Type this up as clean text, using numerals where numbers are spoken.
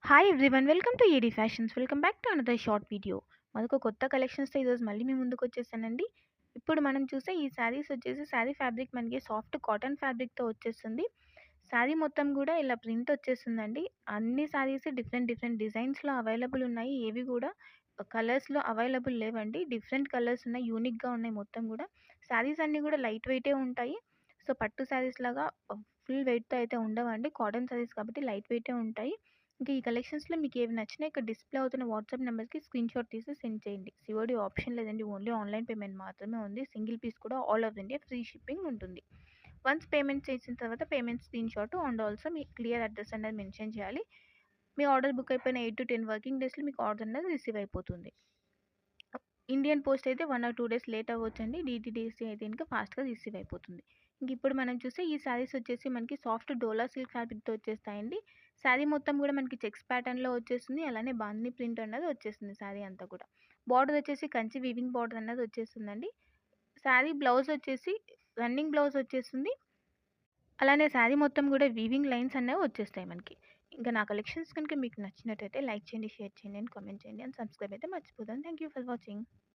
Hi everyone, welcome to AD fashions. Welcome back to another short video. మరొక కొత్త కలెక్షన్స్తో ఈరోజు మళ్ళీ మీ ముందుకు వచ్చేసానండి. ఇప్పుడు మనం చూసే ఈ శారీస్ వచ్చేసి శారీ ఫ్యాబ్రిక్ మనకి సాఫ్ట్ కాటన్ ఫ్యాబ్రిక్తో వచ్చేస్తుంది. శారీ మొత్తం కూడా ఇలా ప్రింట్ వచ్చేస్తుందండి. అన్ని శారీస్ డిఫరెంట్ డిఫరెంట్ డిజైన్స్లో అవైలబుల్ ఉన్నాయి. ఏవి కూడా కలర్స్లో అవైలబుల్ లేవండి. డిఫరెంట్ కలర్స్ ఉన్నాయి, యూనిక్గా ఉన్నాయి మొత్తం కూడా. శారీస్ అన్నీ కూడా లైట్ వెయిటే ఉంటాయి. సో పట్టు శారీస్ లాగా ఫుల్ వెయిట్తో అయితే ఉండవండి. కాటన్ శారీస్ కాబట్టి లైట్ వెయిటే ఉంటాయి. ఇంకా ఈ కలెక్షన్స్‌లో మీకేవి నచ్చినా ఇక్కడ డిస్‌ప్లే అవుతున్న వాట్సాప్ నంబర్‌కి స్క్రీన్‌షాట్ తీసి సెండ్ చేయండి. సీఓడీ ఆప్షన్ లేదండి. ఓన్లీ ఆన్‌లైన్ పేమెంట్ మాత్రమే ఉంది. సింగిల్ పీస్ కూడా all over India free shipping ఉంటుంది. వన్స్ పేమెంట్ చేసిన తర్వాత payment screenshot and also me clear address అనేది మెన్షన్ చేయాలి. మీ ఆర్డర్ బుక్ అయిపోయిన 8-10 వర్కింగ్ డేస్‌లో మీకు ఆర్డర్ అనేది రిసీవ్ అయిపోతుంది. ఇండియన్ పోస్ట్ అయితే 1 ఆర్ 2 డేస్ లేట్ అవ్వొచ్చండి. డీటీడీసీ అయితే గనుక ఫాస్ట్‌గా రిసీవ్ అయిపోతుంది. ఇప్పుడు మనం చూస్తే ఈ శారీస్ వచ్చేసి మనకి సాఫ్ట్ డోలా సిల్క్ ఫ్యాబ్రిక్‌తో వచ్చేస్తాయండి. శారీ మొత్తం కూడా మనకి చెక్స్ ప్యాటర్న్‌లో వచ్చేస్తుంది. అలానే బాందిని ప్రింట్ అన్నది వచ్చేస్తుంది శారీ అంతా కూడా. బార్డర్ వచ్చేసి కంచి వీవింగ్ బార్డర్ అన్నది వచ్చేస్తుందండి. శారీ బ్లౌజ్ వచ్చేసి రన్నింగ్ బ్లౌజ్ వచ్చేస్తుంది. అలానే శారీ మొత్తం కూడా వీవింగ్ లైన్స్ అనేవి వచ్చేస్తాయి మనకి. ఇంకా నా కలెక్షన్స్ కనుక మీకు నచ్చినట్టయితే లైక్ చేయండి, షేర్ చేయండి అండ్ కామెంట్ చేయండి అండ్ సబ్స్క్రైబ్ అయితే మర్చిపోకండి. Thank you for watching.